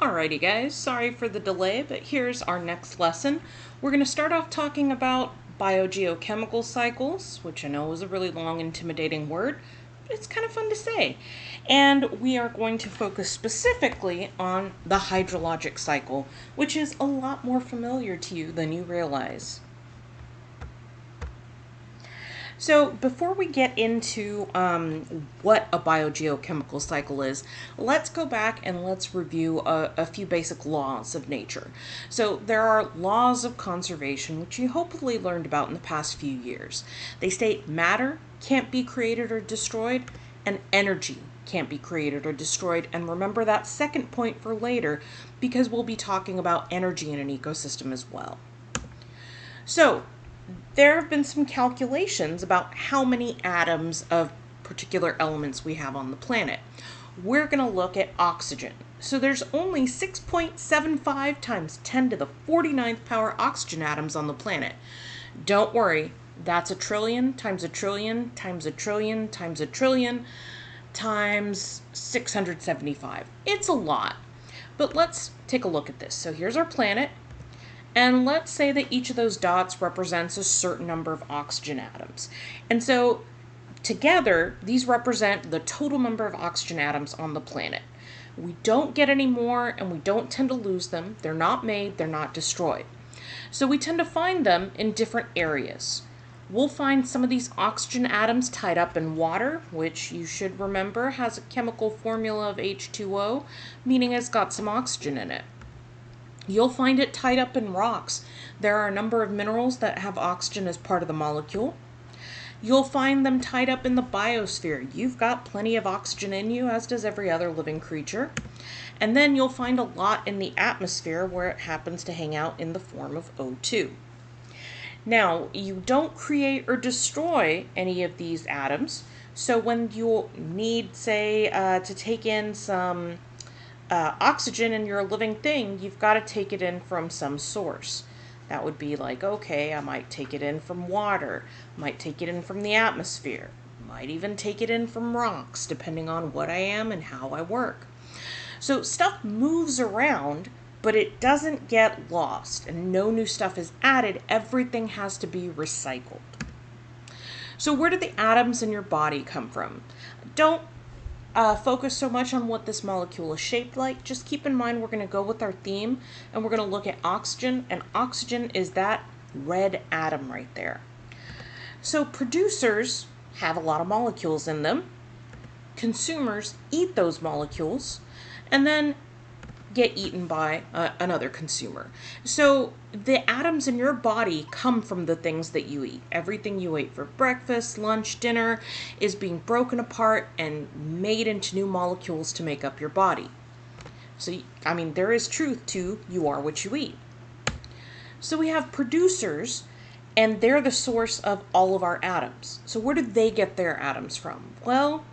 Alrighty guys, sorry for the delay, but here's our next lesson. We're going to start off talking about biogeochemical cycles, which I know is a really long, intimidating word, but it's kind of fun to say. And we are going to focus specifically on the hydrologic cycle, which is a lot more familiar to you than you realize. So before we get into what a biogeochemical cycle is, let's go back and let's review a few basic laws of nature. So there are laws of conservation, which you hopefully learned about in the past few years. They state matter can't be created or destroyed, and energy can't be created or destroyed. And remember that second point for later, because we'll be talking about energy in an ecosystem as well. So there have been some calculations about how many atoms of particular elements we have on the planet. We're going to look at oxygen. So there's only 6.75 times 10 to the 49th power oxygen atoms on the planet. Don't worry, that's a trillion times a trillion times a trillion times a trillion times 675. It's a lot. But let's take a look at this. So here's our planet. And let's say that each of those dots represents a certain number of oxygen atoms. And so together, these represent the total number of oxygen atoms on the planet. We don't get any more and we don't tend to lose them. They're not made, they're not destroyed. So we tend to find them in different areas. We'll find some of these oxygen atoms tied up in water, which you should remember has a chemical formula of H2O, meaning it's got some oxygen in it. You'll find it tied up in rocks. There are a number of minerals that have oxygen as part of the molecule. You'll find them tied up in the biosphere. You've got plenty of oxygen in you, as does every other living creature. And then you'll find a lot in the atmosphere where it happens to hang out in the form of O2. Now, you don't create or destroy any of these atoms. So when you need, say, to take in some oxygen in your living thing, you've got to take it in from some source. That would be like, okay, I might take it in from water, might take it in from the atmosphere, might even take it in from rocks, depending on what I am and how I work. So stuff moves around, but it doesn't get lost, and no new stuff is added. Everything has to be recycled. So where do the atoms in your body come from? Don't focus so much on what this molecule is shaped like. Just keep in mind we're going to go with our theme and we're going to look at oxygen, and oxygen is that red atom right there. So producers have a lot of molecules in them. Consumers eat those molecules and then get eaten by another consumer. So the atoms in your body come from the things that you eat. Everything you ate for breakfast, lunch, dinner is being broken apart and made into new molecules to make up your body. So, I mean, there is truth to you are what you eat. So we have producers, and they're the source of all of our atoms. So where do they get their atoms from? Well,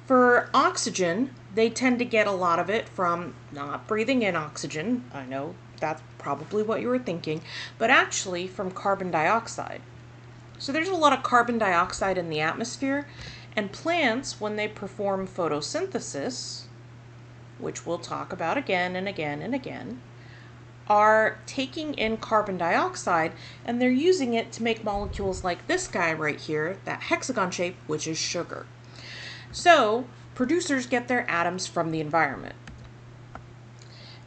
for oxygen, they tend to get a lot of it from not breathing in oxygen. I know that's probably what you were thinking, but actually from carbon dioxide. So there's a lot of carbon dioxide in the atmosphere, and plants, when they perform photosynthesis, which we'll talk about again and again and again, are taking in carbon dioxide and they're using it to make molecules like this guy right here, that hexagon shape, which is sugar. So producers get their atoms from the environment.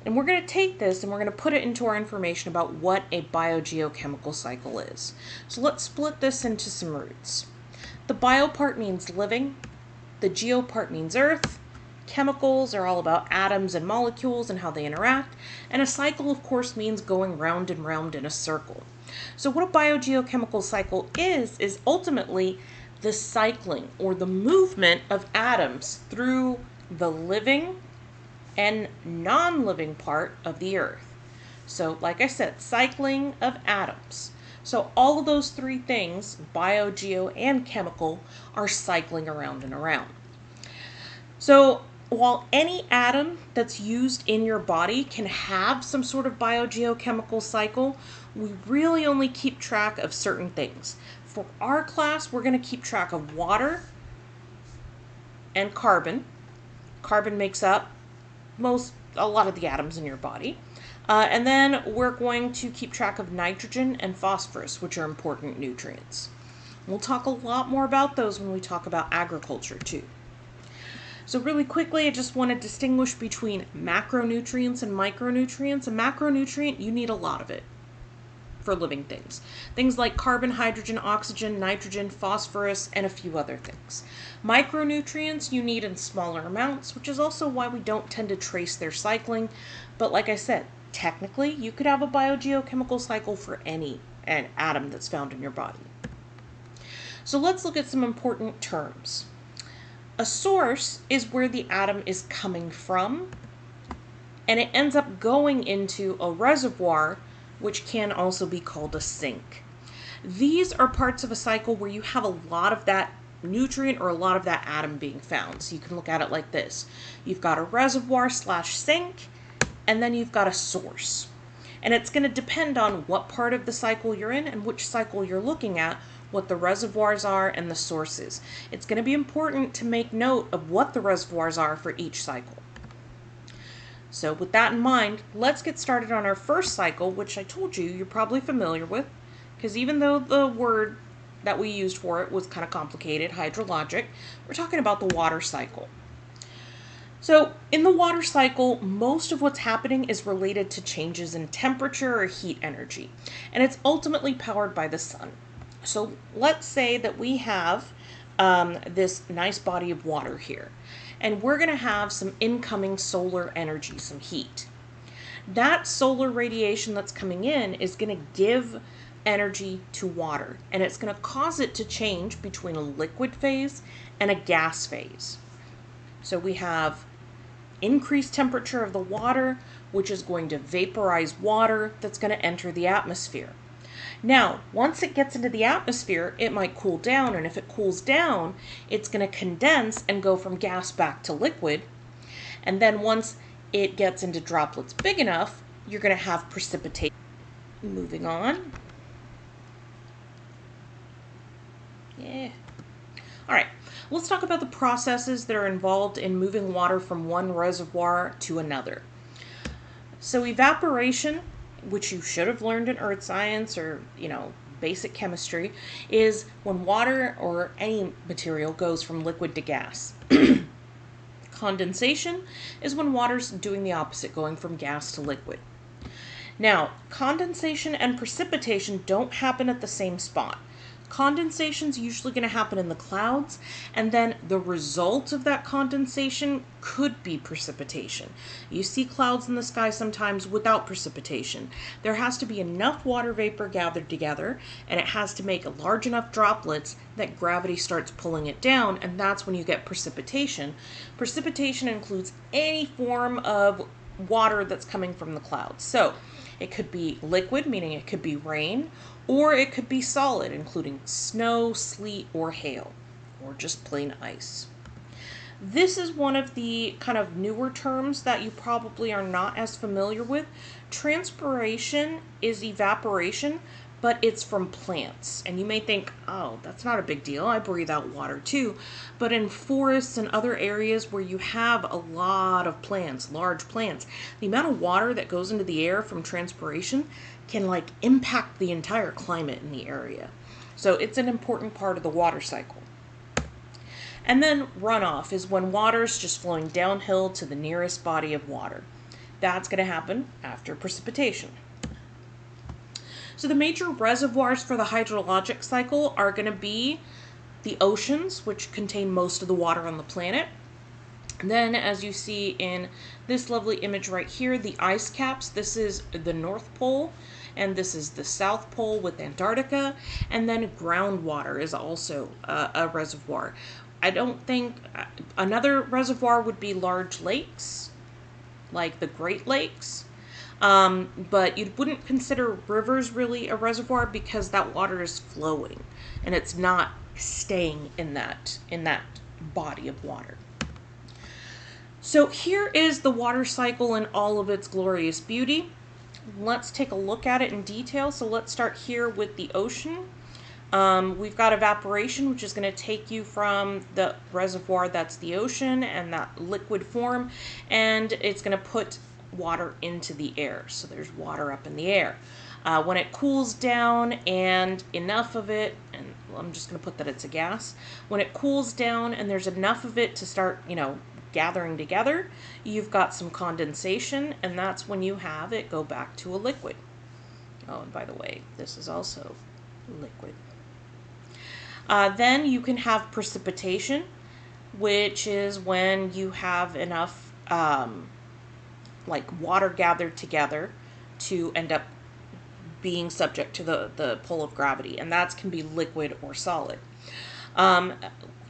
And we're going to take this and we're going to put it into our information about what a biogeochemical cycle is. So let's split this into some roots. The bio part means living. The geo part means earth. Chemicals are all about atoms and molecules and how they interact. And a cycle, of course, means going round and round in a circle. So what a biogeochemical cycle is ultimately the cycling or the movement of atoms through the living and non-living part of the earth. So like I said, cycling of atoms. So all of those three things, bio, geo, and chemical, are cycling around and around. So while any atom that's used in your body can have some sort of biogeochemical cycle, we really only keep track of certain things. For our class, we're going to keep track of water and carbon. Carbon makes up most a lot of the atoms in your body. And then we're going to keep track of nitrogen and phosphorus, which are important nutrients. We'll talk a lot more about those when we talk about agriculture too. So really quickly, I just want to distinguish between macronutrients and micronutrients. A macronutrient, you need a lot of it for living things. Things like carbon, hydrogen, oxygen, nitrogen, phosphorus, and a few other things. Micronutrients you need in smaller amounts, which is also why we don't tend to trace their cycling. But like I said, technically, you could have a biogeochemical cycle for any atom that's found in your body. So let's look at some important terms. A source is where the atom is coming from, and it ends up going into a reservoir, which can also be called a sink. These are parts of a cycle where you have a lot of that nutrient or a lot of that atom being found. So you can look at it like this. You've got a reservoir slash sink, and then you've got a source. And it's going to depend on what part of the cycle you're in and which cycle you're looking at, what the reservoirs are and the sources. It's going to be important to make note of what the reservoirs are for each cycle. So with that in mind, let's get started on our first cycle, which I told you you're probably familiar with, because even though the word that we used for it was kind of complicated, hydrologic, we're talking about the water cycle. So in the water cycle, most of what's happening is related to changes in temperature or heat energy, and it's ultimately powered by the sun. So let's say that we have this nice body of water here, and we're going to have some incoming solar energy, some heat. That solar radiation that's coming in is going to give energy to water, and it's going to cause it to change between a liquid phase and a gas phase. So we have increased temperature of the water, which is going to vaporize water that's going to enter the atmosphere. Now, once it gets into the atmosphere, it might cool down, and if it cools down, it's going to condense and go from gas back to liquid. And then once it gets into droplets big enough, you're going to have precipitation. Moving on. Yeah. All right, let's talk about the processes that are involved in moving water from one reservoir to another. So evaporation, which you should have learned in earth science or, basic chemistry, is when water or any material goes from liquid to gas. Condensation is when water's doing the opposite, going from gas to liquid. Now, condensation and precipitation don't happen at the same spot. Condensation's usually going to happen in the clouds, and then the result of that condensation could be precipitation. You see clouds in the sky sometimes without precipitation. There has to be enough water vapor gathered together, and it has to make large enough droplets that gravity starts pulling it down, and that's when you get precipitation. Precipitation includes any form of water that's coming from the clouds. So it could be liquid, meaning it could be rain, or it could be solid, including snow, sleet, or hail, or just plain ice. This is one of the kind of newer terms that you probably are not as familiar with. Transpiration is evaporation, but it's from plants. And you may think, oh, that's not a big deal. I breathe out water too. But in forests and other areas where you have a lot of plants, large plants, the amount of water that goes into the air from transpiration can impact the entire climate in the area. So it's an important part of the water cycle. And then runoff is when water's just flowing downhill to the nearest body of water. That's going to happen after precipitation. So the major reservoirs for the hydrologic cycle are going to be the oceans, which contain most of the water on the planet. And then, as you see in this lovely image right here, the ice caps. This is the North Pole, and this is the South Pole with Antarctica. And then groundwater is also a reservoir. I don't think another reservoir would be large lakes, like the Great Lakes. But you wouldn't consider rivers really a reservoir because that water is flowing and it's not staying in that body of water. So here is the water cycle in all of its glorious beauty. Let's take a look at it in detail. So let's start here with the ocean. We've got evaporation, which is going to take you from the reservoir, that's the ocean, and that liquid form, and it's going to put water into the air. So there's water up in the air. When it cools down and enough of it, and I'm just going to put that it's a gas, when it cools down and there's enough of it to start, gathering together, you've got some condensation, and that's when you have it go back to a liquid. Oh, and by the way, this is also liquid. Then you can have precipitation, which is when you have enough water gathered together to end up being subject to the pull of gravity, and that can be liquid or solid.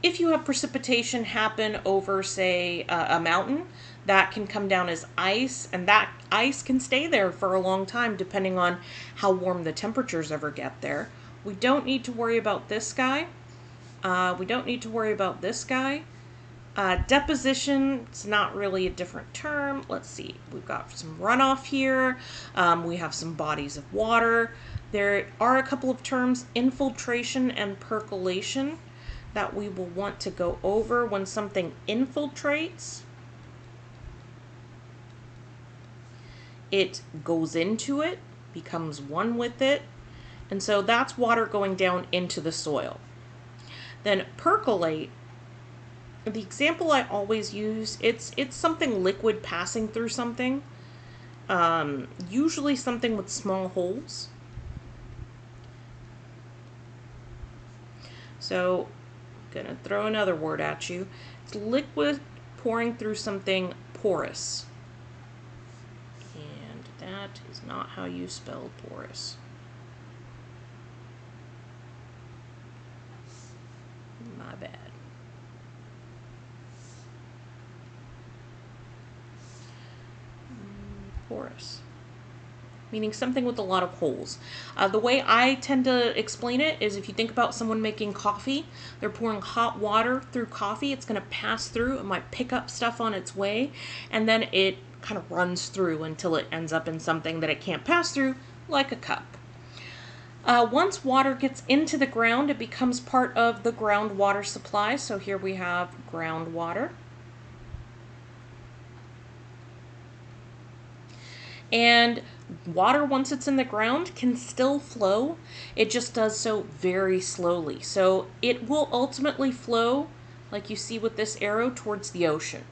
If you have precipitation happen over, say, a mountain, that can come down as ice, and that ice can stay there for a long time depending on how warm the temperatures ever get there. We don't need to worry about this guy. Deposition, it's not really a different term. Let's see, we've got some runoff here. We have some bodies of water. There are a couple of terms, infiltration and percolation, that we will want to go over. When something infiltrates, it goes into it, becomes one with it, and so that's water going down into the soil. Then percolate, the example I always use, it's something liquid passing through something, usually something with small holes. So I'm gonna throw another word at you. It's liquid pouring through something porous. And that is not how you spell porous. My bad. Porous, meaning something with a lot of holes. The way I tend to explain it is, if you think about someone making coffee, they're pouring hot water through coffee, it's going to pass through, it might pick up stuff on its way, and then it kind of runs through until it ends up in something that it can't pass through, like a cup. Once water gets into the ground, it becomes part of the groundwater supply. So here we have groundwater. And water, once it's in the ground, can still flow. It just does so very slowly. So it will ultimately flow, like you see with this arrow, towards the ocean.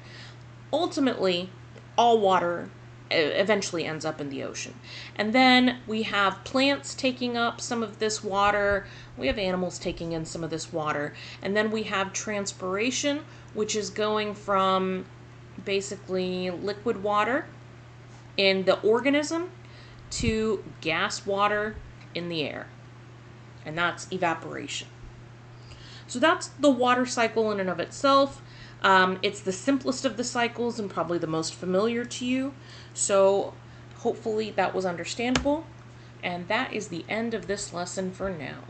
Ultimately, all water eventually ends up in the ocean. And then we have plants taking up some of this water. We have animals taking in some of this water. And then we have transpiration, which is going from basically liquid water in the organism to gas water in the air. And that's evaporation. So that's the water cycle in and of itself. It's the simplest of the cycles and probably the most familiar to you. So hopefully that was understandable. And that is the end of this lesson for now.